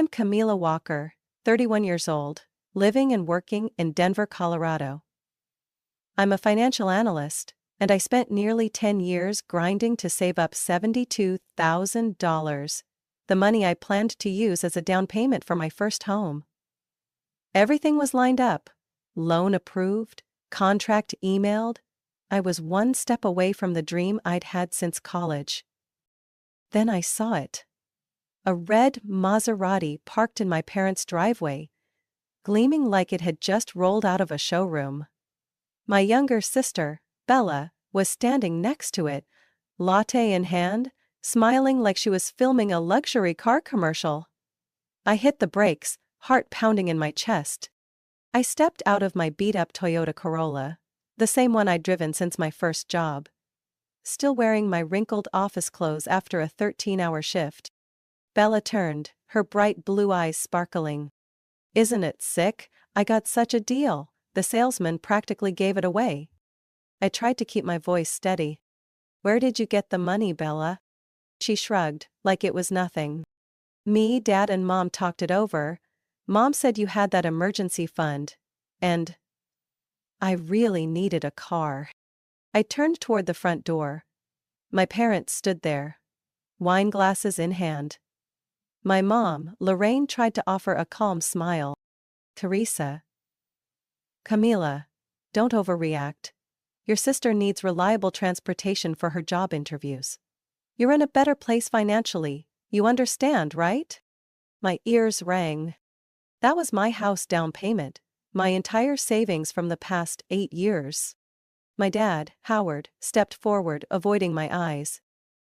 I'm Camila Walker, 31 years old, living and working in Denver, Colorado. I'm a financial analyst, and I spent nearly 10 years grinding to save up $72,000, the money I planned to use as a down payment for my first home. Everything was lined up, loan approved, contract emailed. I was one step away from the dream I'd had since college. Then I saw it. A red Maserati parked in my parents' driveway, gleaming like it had just rolled out of a showroom. My younger sister, Bella, was standing next to it, latte in hand, smiling like she was filming a luxury car commercial. I hit the brakes, heart pounding in my chest. I stepped out of my beat-up Toyota Corolla, the same one I'd driven since my first job. Still wearing my wrinkled office clothes after a 13-hour shift. Bella turned, her bright blue eyes sparkling. "Isn't it sick? I got such a deal. The salesman practically gave it away." I tried to keep my voice steady. "Where did you get the money, Bella?" She shrugged, like it was nothing. "Me, Dad and Mom talked it over. Mom said you had that emergency fund. And I really needed a car." I turned toward the front door. My parents stood there, wine glasses in hand. My mom, Lorraine, tried to offer a calm smile. "Teresa." "Camila, don't overreact. Your sister needs reliable transportation for her job interviews. You're in a better place financially, you understand, right?" My ears rang. That was my house down payment, my entire savings from the past 8 years. My dad, Howard, stepped forward, avoiding my eyes.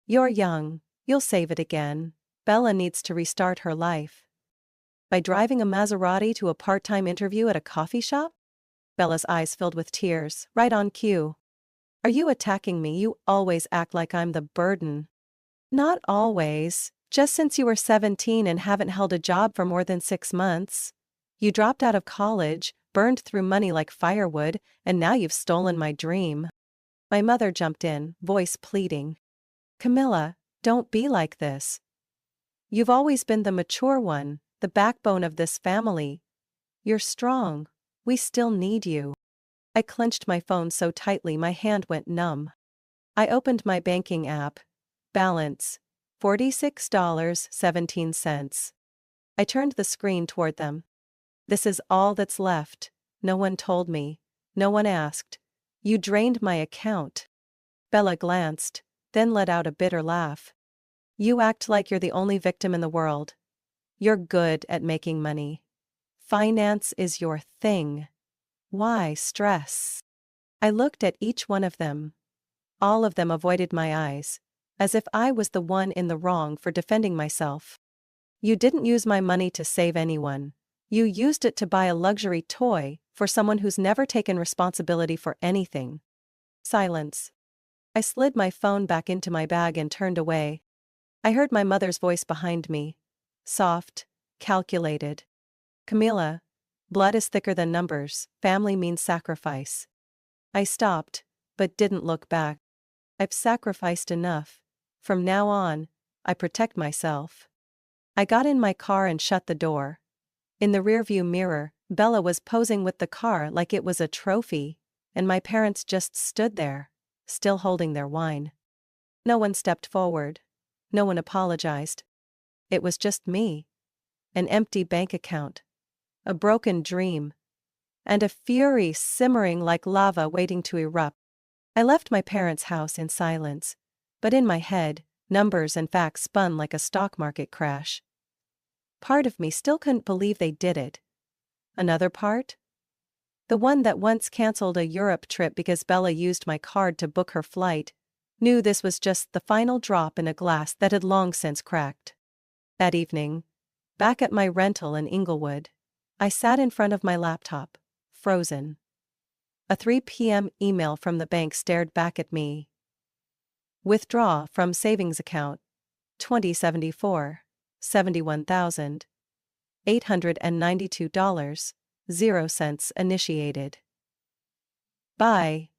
"You're young, you'll save it again. Bella needs to restart her life." By driving a Maserati to a part-time interview at a coffee shop? Bella's eyes filled with tears, right on cue. "Are you attacking me? You always act like I'm the burden." "Not always, just since you were 17 and haven't held a job for more than 6 months. You dropped out of college, burned through money like firewood, and now you've stolen my dream." My mother jumped in, voice pleading. "Camila, don't be like this. You've always been the mature one, the backbone of this family. You're strong. We still need you." I clenched my phone so tightly my hand went numb. I opened my banking app. Balance: $46.17. I turned the screen toward them. "This is all that's left. No one told me. No one asked. You drained my account." Bella glanced, then let out a bitter laugh. "You act like you're the only victim in the world. You're good at making money. Finance is your thing. Why stress?" I looked at each one of them. All of them avoided my eyes, as if I was the one in the wrong for defending myself. "You didn't use my money to save anyone. You used it to buy a luxury toy for someone who's never taken responsibility for anything." Silence. I slid my phone back into my bag and turned away. I heard my mother's voice behind me. Soft, calculated. "Camila, blood is thicker than numbers, family means sacrifice." I stopped, but didn't look back. I've sacrificed enough. From now on, I protect myself. I got in my car and shut the door. In the rearview mirror, Bella was posing with the car like it was a trophy, and my parents just stood there, still holding their wine. No one stepped forward. No one apologized. It was just me. An empty bank account. A broken dream. And a fury simmering like lava waiting to erupt. I left my parents' house in silence, but in my head, numbers and facts spun like a stock market crash. Part of me still couldn't believe they did it. Another part? The one that once canceled a Europe trip because Bella used my card to book her flight, knew this was just the final drop in a glass that had long since cracked. That evening, back at my rental in Inglewood, I sat in front of my laptop, frozen. A 3 p.m. email from the bank stared back at me. "Withdraw from savings account. 2074. $71,892.00 initiated. By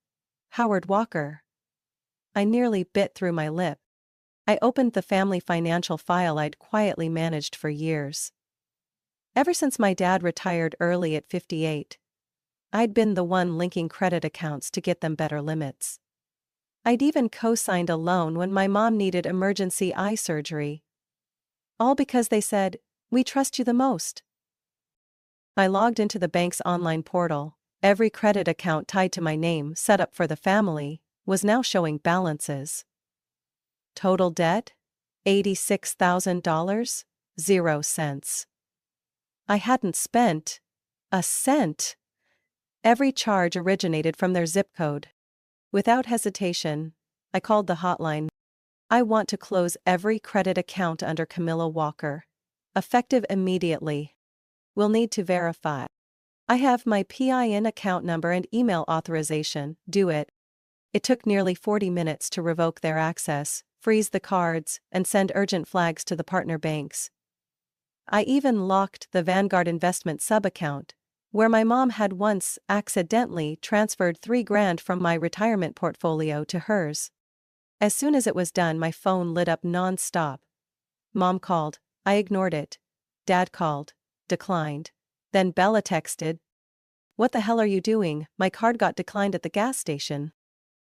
Howard Walker." I nearly bit through my lip. I opened the family financial file I'd quietly managed for years. Ever since my dad retired early at 58, I'd been the one linking credit accounts to get them better limits. I'd even co-signed a loan when my mom needed emergency eye surgery. All because they said, "We trust you the most." I logged into the bank's online portal. Every credit account tied to my name, set up for the family, was now showing balances. Total debt? $86,000? 0 cents. I hadn't spent a cent. Every charge originated from their zip code. Without hesitation, I called the hotline. "I want to close every credit account under Camila Walker. Effective immediately. We'll need to verify. I have my PIN account number and email authorization. Do it." It took nearly 40 minutes to revoke their access, freeze the cards, and send urgent flags to the partner banks. I even locked the Vanguard investment sub-account, where my mom had once accidentally transferred $3,000 from my retirement portfolio to hers. As soon as it was done, my phone lit up non-stop. Mom called. I ignored it. Dad called. Declined. Then Bella texted. "What the hell are you doing? My card got declined at the gas station.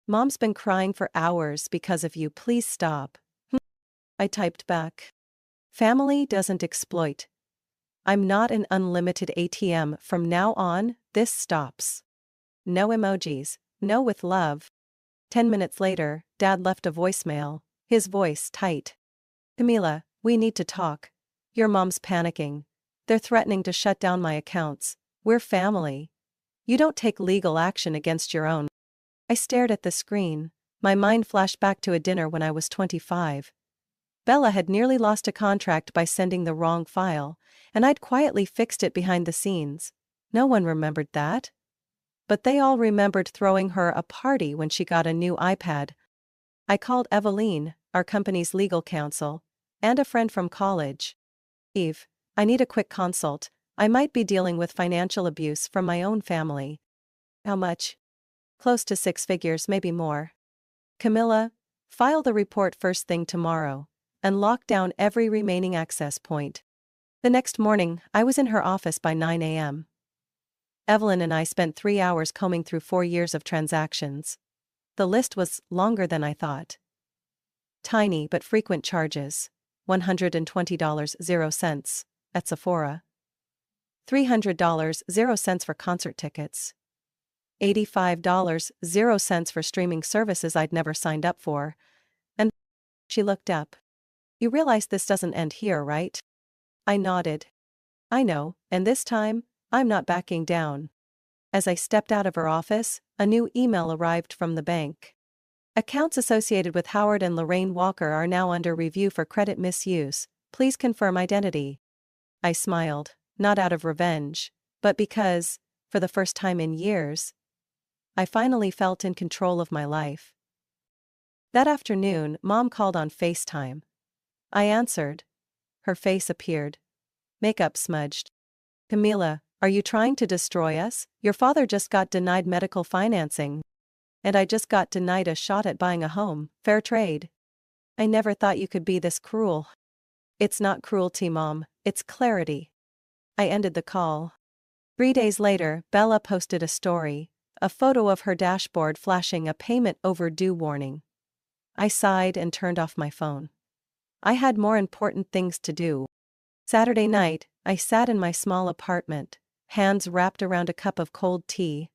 Mom's been crying for hours because of you. Please stop." I typed back. "Family doesn't exploit. I'm not an unlimited ATM. From now on, this stops." No emojis. No with love. 10 minutes later, Dad left a voicemail, his voice tight. "Camila, we need to talk. Your mom's panicking. They're threatening to shut down my accounts. We're family. You don't take legal action against your own." I stared at the screen. My mind flashed back to a dinner when I was 25. Bella had nearly lost a contract by sending the wrong file, and I'd quietly fixed it behind the scenes. No one remembered that. But they all remembered throwing her a party when she got a new iPad. I called Eveline, our company's legal counsel, and a friend from college. "Eve, I need a quick consult. I might be dealing with financial abuse from my own family." "How much?" "Close to 6 figures, maybe more." "Camila, file the report first thing tomorrow, and lock down every remaining access point." The next morning, I was in her office by 9 a.m. Evelyn and I spent 3 hours combing through 4 years of transactions. The list was longer than I thought. Tiny but frequent charges: $120, 0 cents, at Sephora. $300, 0 cents for concert tickets. $85, 0 cents for streaming services I'd never signed up for. And she looked up. "You realize this doesn't end here, right?" I nodded. "I know, and this time, I'm not backing down." As I stepped out of her office, a new email arrived from the bank. "Accounts associated with Howard and Lorraine Walker are now under review for credit misuse. Please confirm identity." I smiled, not out of revenge, but because, for the first time in years, I finally felt in control of my life. That afternoon, Mom called on FaceTime. I answered. Her face appeared. Makeup smudged. "Camila, are you trying to destroy us? Your father just got denied medical financing. And I just got denied a shot at buying a home. Fair trade. I never thought you could be this cruel." "It's not cruelty, Mom, it's clarity." I ended the call. 3 days later, Bella posted a story, a photo of her dashboard flashing a payment overdue warning. I sighed and turned off my phone. I had more important things to do. Saturday night, I sat in my small apartment, hands wrapped around a cup of cold tea.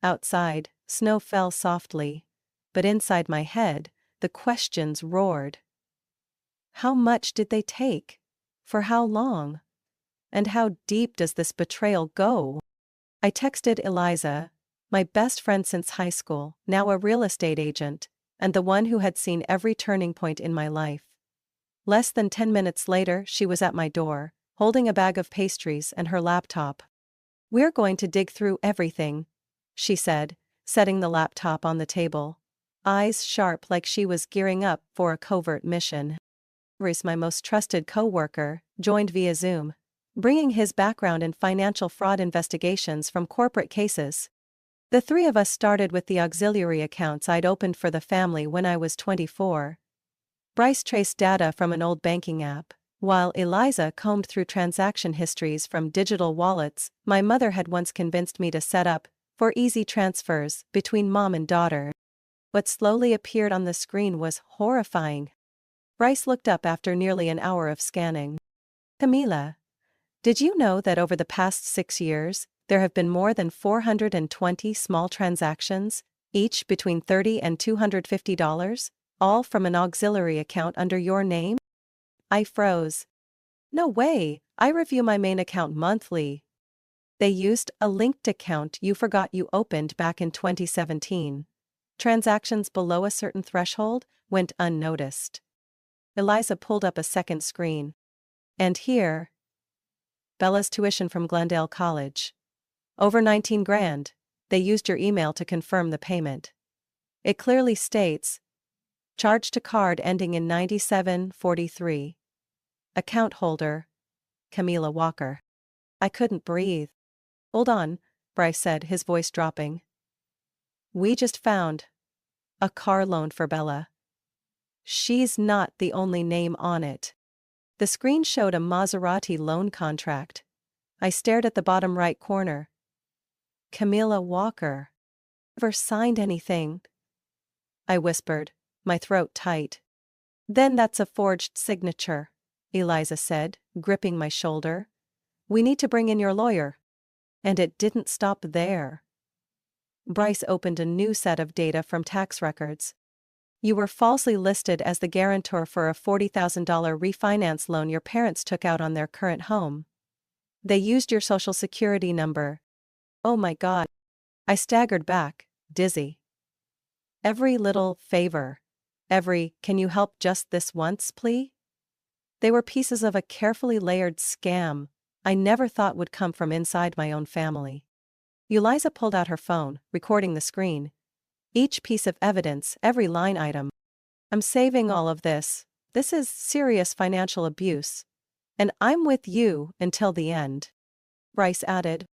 Outside, snow fell softly, but inside my head, the questions roared. How much did they take? For how long? And how deep does this betrayal go? I texted Eliza, my best friend since high school, now a real estate agent, and the one who had seen every turning point in my life. Less than 10 minutes later, she was at my door, holding a bag of pastries and her laptop. "We're going to dig through everything," she said, setting the laptop on the table, eyes sharp like she was gearing up for a covert mission. Reese, my most trusted co-worker, joined via Zoom, bringing his background in financial fraud investigations from corporate cases. The three of us started with the auxiliary accounts I'd opened for the family when I was 24. Bryce traced data from an old banking app, While Eliza combed through transaction histories from digital wallets my mother had once convinced me to set up for easy transfers between mom and daughter, what slowly appeared on the screen was horrifying. Bryce looked up after nearly an hour of scanning. Camila, did you know that over the past 6 years, there have been more than 420 small transactions, each between $30 and $250, all from an auxiliary account under your name? I froze. No way, I review my main account monthly. They used a linked account you forgot you opened back in 2017. Transactions below a certain threshold went unnoticed. Eliza pulled up a second screen. And here, Bella's tuition from Glendale College. Over 19 grand. They used your email to confirm the payment. It clearly states, charge to card ending in 9743. Account holder, Camila Walker. I couldn't breathe. Hold on, Bryce said, his voice dropping. We just found a car loan for Bella. She's not the only name on it. The screen showed a Maserati loan contract. I stared at the bottom right corner. Camila Walker. Never signed anything. I whispered, my throat tight. Then that's a forged signature, Eliza said, gripping my shoulder. We need to bring in your lawyer. And it didn't stop there. Bryce opened a new set of data from tax records. You were falsely listed as the guarantor for a $40,000 refinance loan your parents took out on their current home. They used your social security number. Oh my God. I staggered back, dizzy. Every little favor. Every, can you help just this once, plea? They were pieces of a carefully layered scam I never thought would come from inside my own family. Eliza pulled out her phone, recording the screen. Each piece of evidence, every line item. I'm saving all of this. This is serious financial abuse. And I'm with you until the end. Bryce added.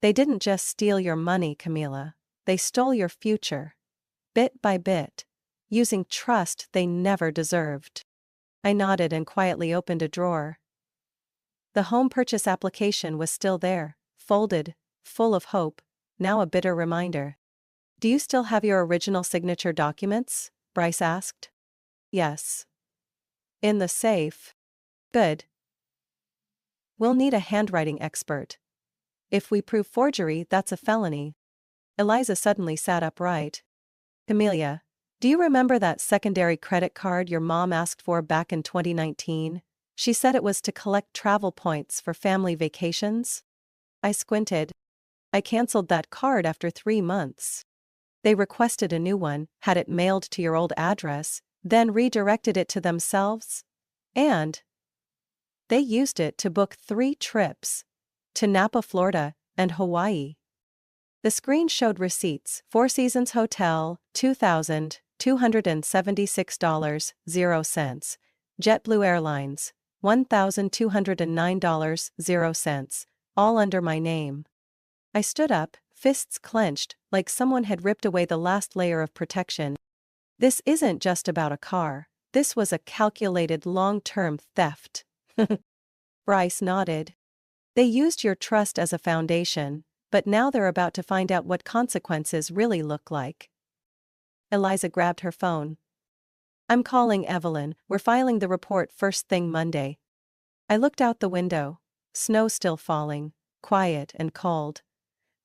They didn't just steal your money, Camila. They stole your future. Bit by bit. Using trust they never deserved. I nodded and quietly opened a drawer. The home purchase application was still there, folded, full of hope, now a bitter reminder. Do you still have your original signature documents? Bryce asked. Yes. In the safe. Good. We'll need a handwriting expert. If we prove forgery, that's a felony. Eliza suddenly sat upright. Camila, do you remember that secondary credit card your mom asked for back in 2019? She said it was to collect travel points for family vacations. I squinted. I canceled that card after 3 months. They requested a new one, had it mailed to your old address, then redirected it to themselves. And they used it to book 3 trips to Napa, Florida, and Hawaii. The screen showed receipts: Four Seasons Hotel, $2,276.00. JetBlue Airlines, $1,209.00, all under my name. I stood up, fists clenched, like someone had ripped away the last layer of protection. This isn't just about a car. This was a calculated long-term theft. Bryce nodded. They used your trust as a foundation, but now they're about to find out what consequences really look like. Eliza grabbed her phone. I'm calling Evelyn, we're filing the report first thing Monday. I looked out the window. Snow still falling, quiet and cold.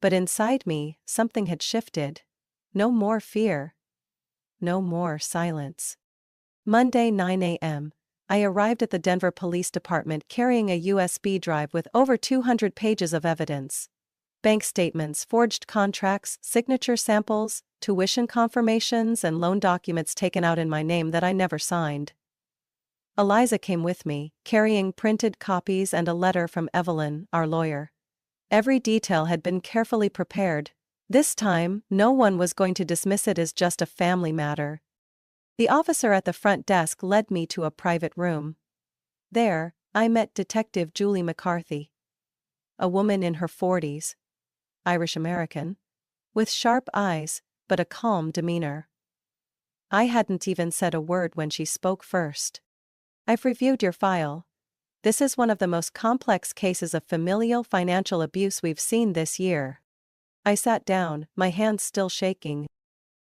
But inside me, something had shifted. No more fear. No more silence. Monday, 9 a.m. I arrived at the Denver Police Department carrying a USB drive with over 200 pages of evidence. Bank statements, forged contracts, signature samples, tuition confirmations, and loan documents taken out in my name that I never signed. Eliza came with me, carrying printed copies and a letter from Evelyn, our lawyer. Every detail had been carefully prepared. This time, no one was going to dismiss it as just a family matter. The officer at the front desk led me to a private room. There, I met Detective Julie McCarthy. A woman in her 40s. Irish-American. With sharp eyes, but a calm demeanor. I hadn't even said a word when she spoke first. I've reviewed your file. This is one of the most complex cases of familial financial abuse we've seen this year. I sat down, my hands still shaking.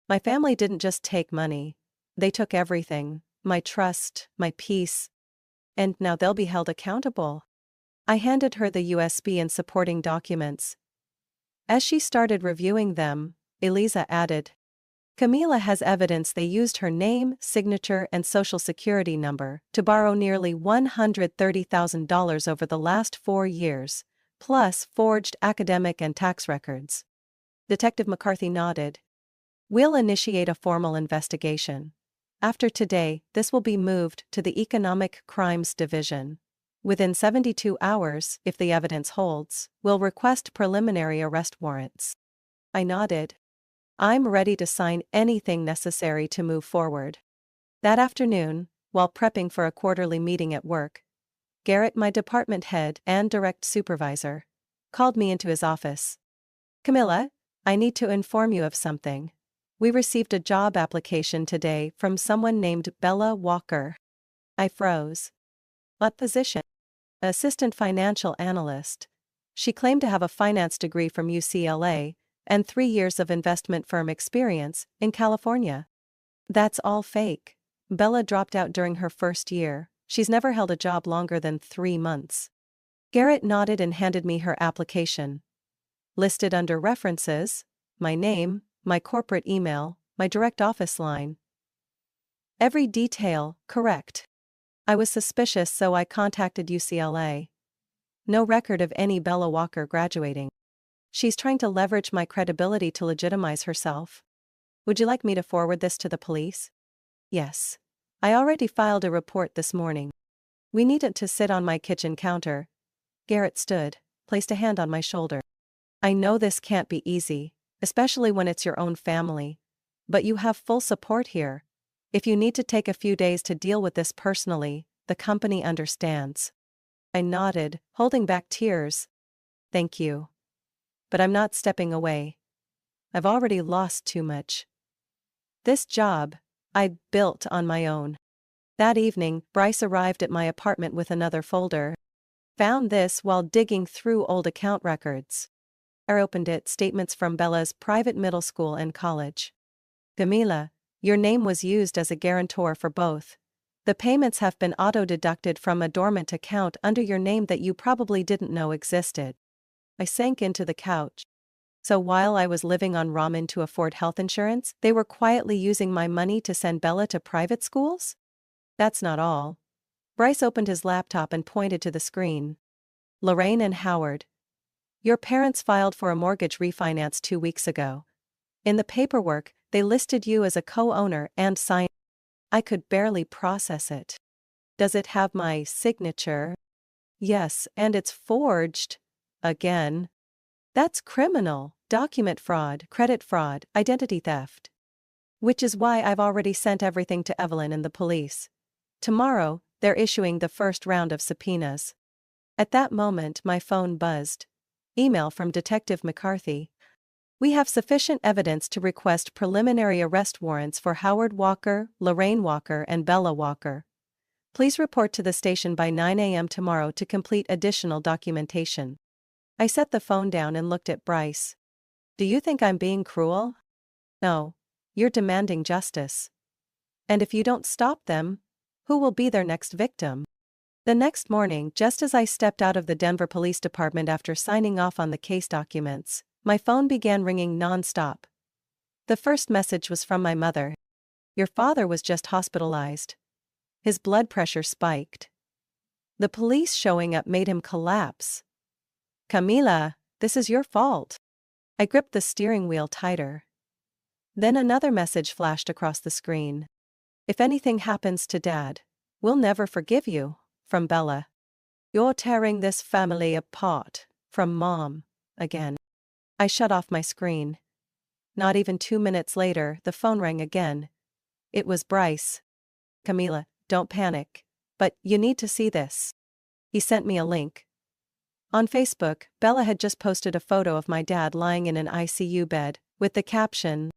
My family didn't just take money. They took everything, my trust, my peace. And now they'll be held accountable. I handed her the USB and supporting documents. As she started reviewing them, Eliza added, Camila has evidence they used her name, signature, and social security number to borrow nearly $130,000 over the last 4 years, plus forged academic and tax records. Detective McCarthy nodded. We'll initiate a formal investigation. After today, this will be moved to the Economic Crimes Division. Within 72 hours, if the evidence holds, we'll request preliminary arrest warrants. I nodded. I'm ready to sign anything necessary to move forward. That afternoon, while prepping for a quarterly meeting at work, Garrett, my department head and direct supervisor, called me into his office. Camila, I need to inform you of something. We received a job application today from someone named Bella Walker. I froze. What position? Assistant financial analyst. She claimed to have a finance degree from UCLA and 3 years of investment firm experience in California. That's all fake. Bella dropped out during her first year. She's never held a job longer than 3 months. Garrett nodded and handed me her application. Listed under references, my name, my corporate email, my direct office line. Every detail correct. I was suspicious, so I contacted UCLA. No record of any Bella Walker graduating. She's trying to leverage my credibility to legitimize herself. Would you like me to forward this to the police? Yes. I already filed a report this morning. We need it to sit on my kitchen counter. Garrett stood, placed a hand on my shoulder. I know this can't be easy, especially when it's your own family. But you have full support here. If you need to take a few days to deal with this personally, the company understands. I nodded, holding back tears. Thank you. But I'm not stepping away. I've already lost too much. This job, I built on my own. That evening, Bryce arrived at my apartment with another folder. Found this while digging through old account records. I opened it, statements from Bella's private middle school and college. Camila, your name was used as a guarantor for both. The payments have been auto-deducted from a dormant account under your name that you probably didn't know existed. I sank into the couch. So while I was living on ramen to afford health insurance, they were quietly using my money to send Bella to private schools? That's not all. Bryce opened his laptop and pointed to the screen. Lorraine and Howard. Your parents filed for a mortgage refinance 2 weeks ago. In the paperwork, they listed you as a co-owner and signed. I could barely process it. Does it have my signature? Yes, and it's forged. Again. That's criminal, document fraud, credit fraud, identity theft. Which is why I've already sent everything to Evelyn and the police. Tomorrow, they're issuing the first round of subpoenas. At that moment, my phone buzzed. Email from Detective McCarthy. We have sufficient evidence to request preliminary arrest warrants for Howard Walker, Lorraine Walker, and Bella Walker. Please report to the station by 9 a.m. tomorrow to complete additional documentation. I set the phone down and looked at Bryce. Do you think I'm being cruel? No. You're demanding justice. And if you don't stop them, who will be their next victim? The next morning, just as I stepped out of the Denver Police Department after signing off on the case documents, my phone began ringing non-stop. The first message was from my mother. Your father was just hospitalized. His blood pressure spiked. The police showing up made him collapse. Camila, this is your fault. I gripped the steering wheel tighter. Then another message flashed across the screen. If anything happens to Dad, we'll never forgive you, from Bella. You're tearing this family apart, from Mom, again. I shut off my screen. Not even 2 minutes later, the phone rang again. It was Bryce. Camila, don't panic. But you need to see this. He sent me a link. On Facebook, Bella had just posted a photo of my dad lying in an ICU bed, with the caption,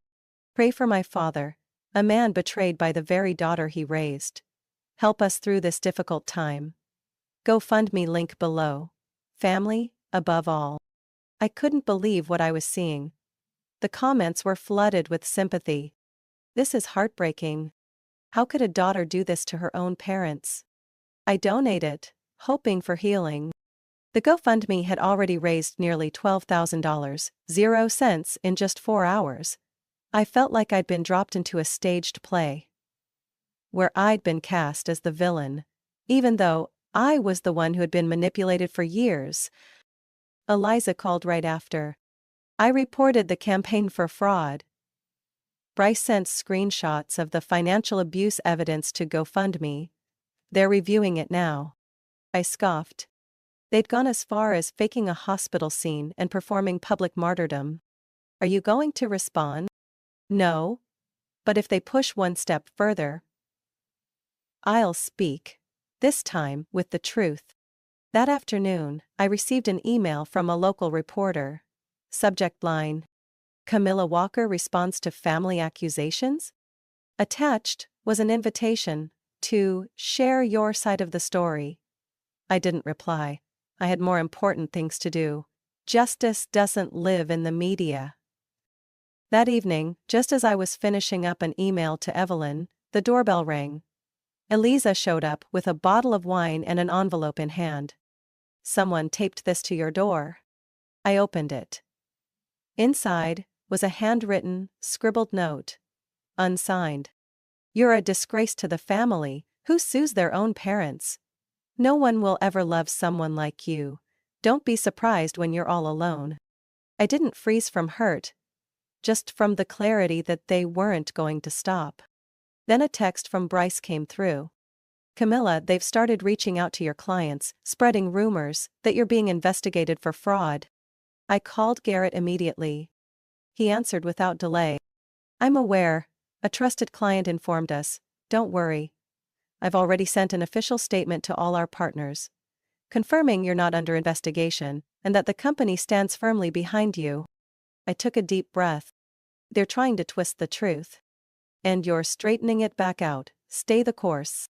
"Pray for my father, a man betrayed by the very daughter he raised. Help us through this difficult time." GoFundMe link below. Family, above all. I couldn't believe what I was seeing. The comments were flooded with sympathy. This is heartbreaking. How could a daughter do this to her own parents? I donated, hoping for healing. The GoFundMe had already raised nearly $12,000, 0 cents in just 4 hours. I felt like I'd been dropped into a staged play, where I'd been cast as the villain, even though I was the one who had been manipulated for years. Eliza called right after. I reported the campaign for fraud. Bryce sent screenshots of the financial abuse evidence to GoFundMe. They're reviewing it now. I scoffed. They'd gone as far as faking a hospital scene and performing public martyrdom. Are you going to respond? No. But if they push one step further, I'll speak. This time, with the truth. That afternoon, I received an email from a local reporter. Subject line: Camila Walker responds to family accusations? Attached was an invitation to share your side of the story. I didn't reply. I had more important things to do. Justice doesn't live in the media. That evening, just as I was finishing up an email to Evelyn, the doorbell rang. Eliza showed up with a bottle of wine and an envelope in hand. Someone taped this to your door. I opened it. Inside was a handwritten, scribbled note. Unsigned. You're a disgrace to the family, who sues their own parents. No one will ever love someone like you. Don't be surprised when you're all alone. I didn't freeze from hurt, just from the clarity that they weren't going to stop. Then a text from Bryce came through. Camila, they've started reaching out to your clients, spreading rumors that you're being investigated for fraud. I called Garrett immediately. He answered without delay. I'm aware. A trusted client informed us. Don't worry. I've already sent an official statement to all our partners, confirming you're not under investigation, and that the company stands firmly behind you. I took a deep breath. They're trying to twist the truth. And you're straightening it back out. Stay the course.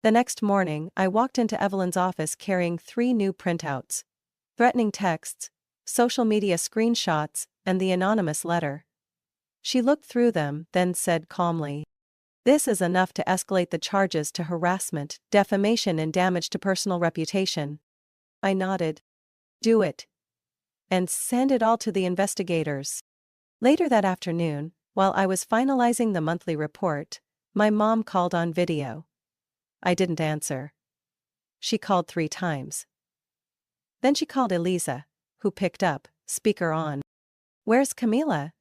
The next morning, I walked into Evelyn's office carrying 3 new printouts. Threatening texts, social media screenshots, and the anonymous letter. She looked through them, then said calmly, "This is enough to escalate the charges to harassment, defamation, and damage to personal reputation." I nodded. Do it. And send it all to the investigators. Later that afternoon, while I was finalizing the monthly report, my mom called on video. I didn't answer. She called 3 times. Then she called Eliza, who picked up, speaker on. Where's Camila?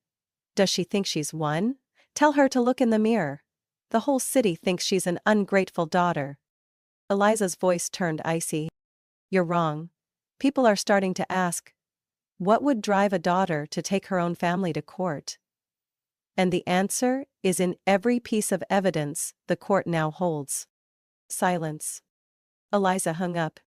Does she think she's won? Tell her to look in the mirror. The whole city thinks she's an ungrateful daughter. Eliza's voice turned icy. You're wrong. People are starting to ask, what would drive a daughter to take her own family to court? And the answer is in every piece of evidence the court now holds. Silence. Eliza hung up.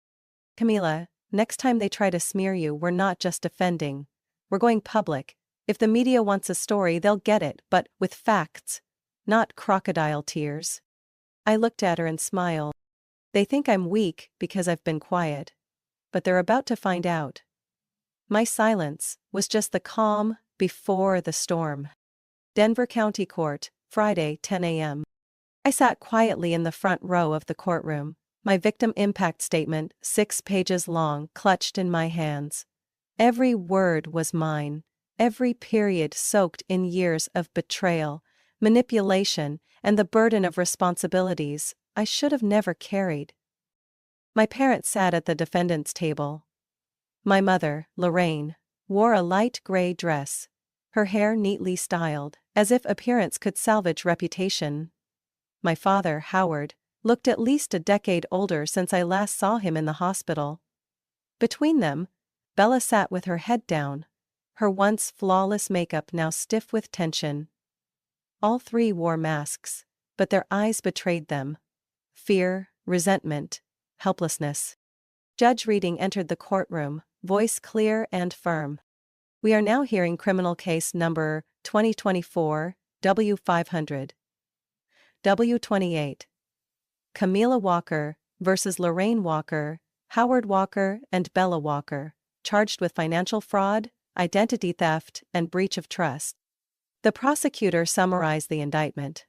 Camila, next time they try to smear you, we're not just defending. We're going public. If the media wants a story, they'll get it, but with facts, not crocodile tears. I looked at her and smiled. They think I'm weak because I've been quiet. But they're about to find out. My silence was just the calm before the storm. Denver County Court, Friday, 10 a.m. I sat quietly in the front row of the courtroom, my victim impact statement, 6 pages long, clutched in my hands. Every word was mine, every period soaked in years of betrayal, manipulation, and the burden of responsibilities I should have never carried. My parents sat at the defendant's table. My mother, Lorraine, wore a light gray dress, her hair neatly styled, as if appearance could salvage reputation. My father, Howard, looked at least a decade older since I last saw him in the hospital. Between them, Bella sat with her head down, her once flawless makeup now stiff with tension. All 3 wore masks, but their eyes betrayed them. Fear, resentment, helplessness. Judge Reading entered the courtroom, voice clear and firm. We are now hearing criminal case number 2024, W500. W28. Camila Walker versus Lorraine Walker, Howard Walker and Bella Walker, charged with financial fraud, identity theft, and breach of trust. The prosecutor summarized the indictment.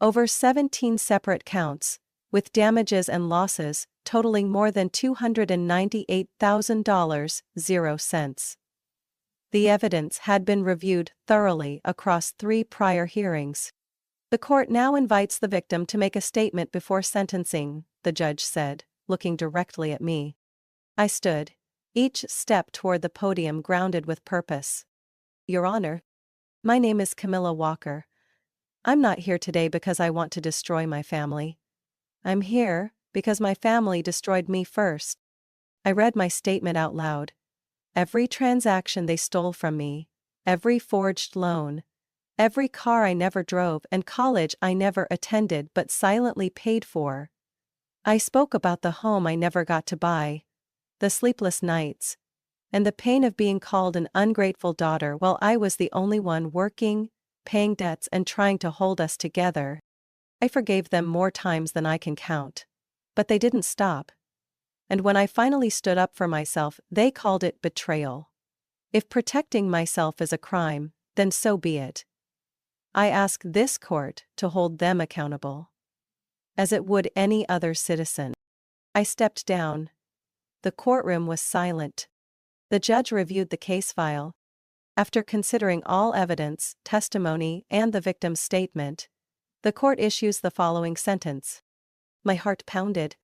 Over 17 separate counts, with damages and losses totaling more than $298,000. The evidence had been reviewed thoroughly across 3 prior hearings. The court now invites the victim to make a statement before sentencing, the judge said, looking directly at me. I stood, each step toward the podium grounded with purpose. Your Honor, my name is Camila Walker. I'm not here today because I want to destroy my family. I'm here because my family destroyed me first. I read my statement out loud. Every transaction they stole from me, every forged loan, every car I never drove and college I never attended but silently paid for. I spoke about the home I never got to buy, the sleepless nights, and the pain of being called an ungrateful daughter while I was the only one working, paying debts and trying to hold us together. I forgave them more times than I can count. But they didn't stop. And when I finally stood up for myself, they called it betrayal. If protecting myself is a crime, then so be it. I ask this court to hold them accountable, as it would any other citizen. I stepped down. The courtroom was silent. The judge reviewed the case file. After considering all evidence, testimony, and the victim's statement, the court issues the following sentence. My heart pounded.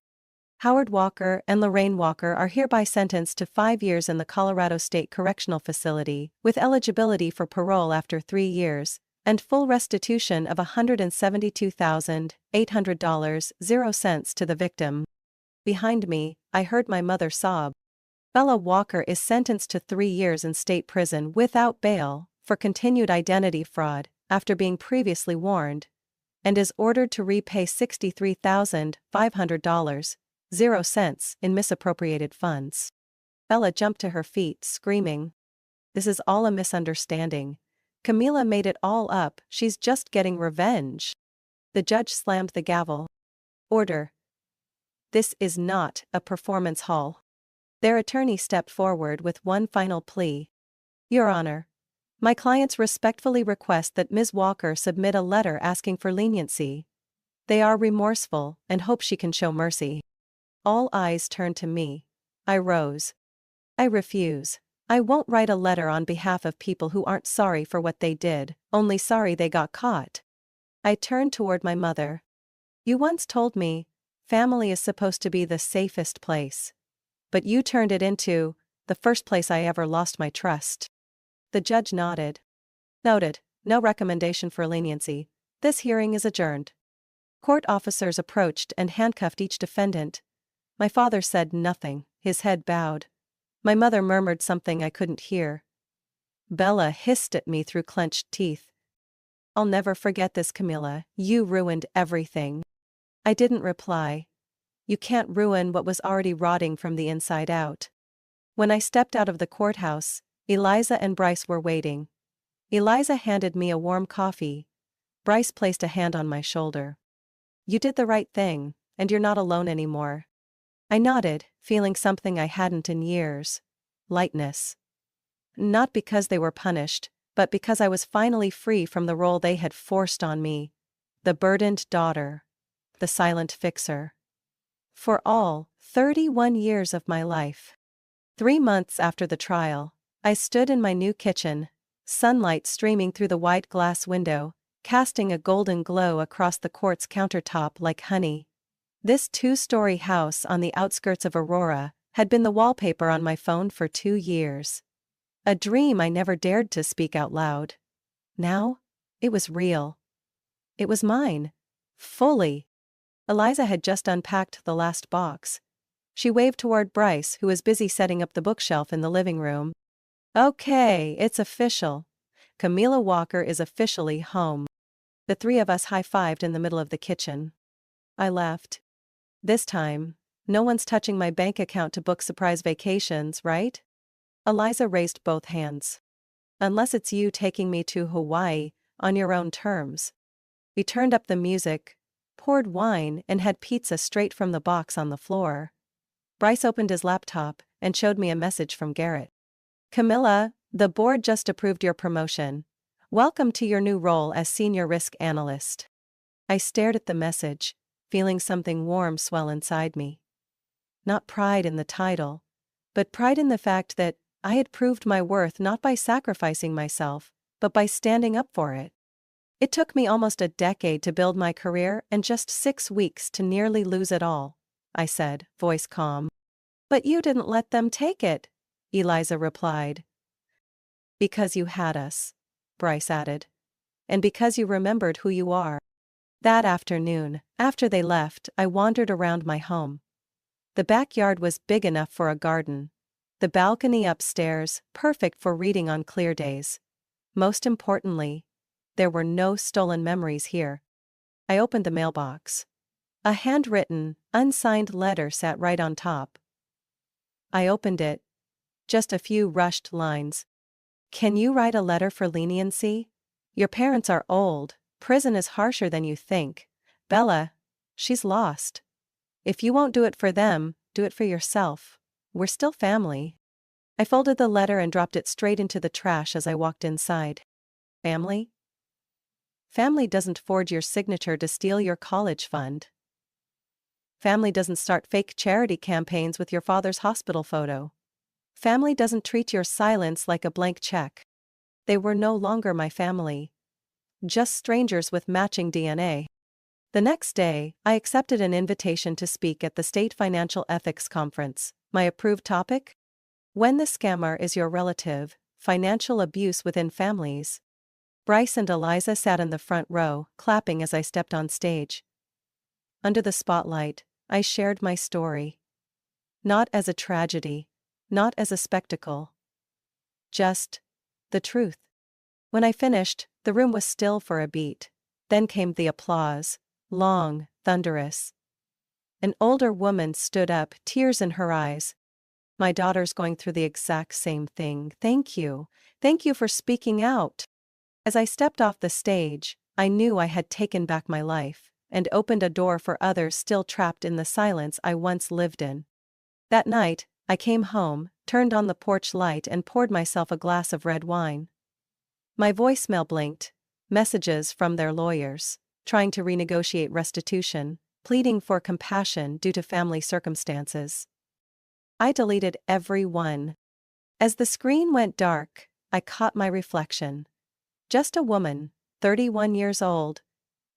Howard Walker and Lorraine Walker are hereby sentenced to 5 years in the Colorado State Correctional Facility, with eligibility for parole after 3 years, and full restitution of $172,800.00 to the victim. Behind me, I heard my mother sob. Bella Walker is sentenced to 3 years in state prison without bail for continued identity fraud after being previously warned, and is ordered to repay $63,500.00 in misappropriated funds. Bella jumped to her feet, screaming, "This is all a misunderstanding. Camila made it all up, she's just getting revenge." The judge slammed the gavel. Order. This is not a performance hall. Their attorney stepped forward with one final plea. Your Honor, my clients respectfully request that Ms. Walker submit a letter asking for leniency. They are remorseful and hope she can show mercy. All eyes turned to me. I rose. I refuse. I won't write a letter on behalf of people who aren't sorry for what they did, only sorry they got caught. I turned toward my mother. You once told me, family is supposed to be the safest place. But you turned it into the first place I ever lost my trust. The judge nodded. Noted, no recommendation for leniency. This hearing is adjourned. Court officers approached and handcuffed each defendant. My father said nothing, his head bowed. My mother murmured something I couldn't hear. Bella hissed at me through clenched teeth. I'll never forget this, Camila, you ruined everything. I didn't reply. You can't ruin what was already rotting from the inside out. When I stepped out of the courthouse, Eliza and Bryce were waiting. Eliza handed me a warm coffee. Bryce placed a hand on my shoulder. You did the right thing, and you're not alone anymore. I nodded, feeling something I hadn't in years. Lightness. Not because they were punished, but because I was finally free from the role they had forced on me. The burdened daughter. The silent fixer. For all 31 years of my life. 3 months after the trial, I stood in my new kitchen, sunlight streaming through the white glass window, casting a golden glow across the court's countertop like honey. This 2-story house on the outskirts of Aurora had been the wallpaper on my phone for 2 years. A dream I never dared to speak out loud. Now, it was real. It was mine. Fully. Eliza had just unpacked the last box. She waved toward Bryce, who was busy setting up the bookshelf in the living room. Okay, it's official. Camila Walker is officially home. The 3 of us high-fived in the middle of the kitchen. I laughed. This time, no one's touching my bank account to book surprise vacations, right? Eliza raised both hands. Unless it's you taking me to Hawaii, on your own terms. We turned up the music, poured wine and had pizza straight from the box on the floor. Bryce opened his laptop and showed me a message from Garrett. Camila, the board just approved your promotion. Welcome to your new role as Senior Risk Analyst. I stared at the message, feeling something warm swell inside me. Not pride in the title, but pride in the fact that I had proved my worth not by sacrificing myself, but by standing up for it. It took me almost a decade to build my career and just 6 weeks to nearly lose it all, I said, voice calm. But you didn't let them take it, Eliza replied. Because you had us, Bryce added. And because you remembered who you are. That afternoon, after they left, I wandered around my home. The backyard was big enough for a garden. The balcony upstairs, perfect for reading on clear days. Most importantly, there were no stolen memories here. I opened the mailbox. A handwritten, unsigned letter sat right on top. I opened it. Just a few rushed lines. Can you write a letter for leniency? Your parents are old, prison is harsher than you think. Bella, she's lost. If you won't do it for them, do it for yourself. We're still family. I folded the letter and dropped it straight into the trash as I walked inside. Family? Family doesn't forge your signature to steal your college fund. Family doesn't start fake charity campaigns with your father's hospital photo. Family doesn't treat your silence like a blank check. They were no longer my family. Just strangers with matching DNA. The next day, I accepted an invitation to speak at the State Financial Ethics Conference. My approved topic? When the scammer is your relative, financial abuse within families. Bryce and Eliza sat in the front row, clapping as I stepped on stage. Under the spotlight, I shared my story. Not as a tragedy, not as a spectacle. Just the truth. When I finished, the room was still for a beat. Then came the applause, long, thunderous. An older woman stood up, tears in her eyes. My daughter's going through the exact same thing. Thank you. Thank you for speaking out. As I stepped off the stage, I knew I had taken back my life and opened a door for others still trapped in the silence I once lived in. That night, I came home, turned on the porch light and poured myself a glass of red wine. My voicemail blinked, messages from their lawyers, trying to renegotiate restitution, pleading for compassion due to family circumstances. I deleted every one. As the screen went dark, I caught my reflection. Just a woman, 31 years old.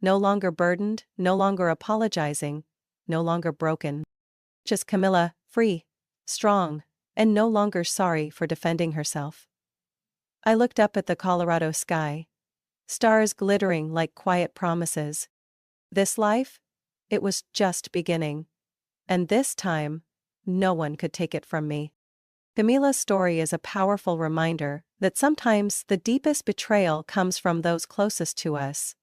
No longer burdened, no longer apologizing, no longer broken. Just Camila, free, strong, and no longer sorry for defending herself. I looked up at the Colorado sky. Stars glittering like quiet promises. This life? It was just beginning. And this time, no one could take it from me. Camila's story is a powerful reminder that sometimes the deepest betrayal comes from those closest to us.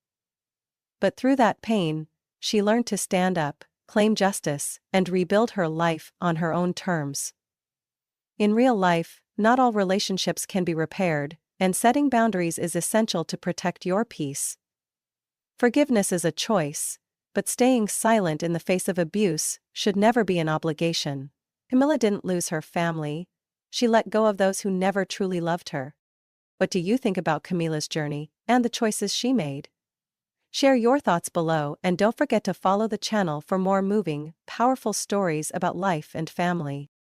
But through that pain, she learned to stand up, claim justice, and rebuild her life on her own terms. In real life, not all relationships can be repaired, and setting boundaries is essential to protect your peace. Forgiveness is a choice, but staying silent in the face of abuse should never be an obligation. Camila didn't lose her family. She let go of those who never truly loved her. What do you think about Camila's journey and the choices she made? Share your thoughts below and don't forget to follow the channel for more moving, powerful stories about life and family.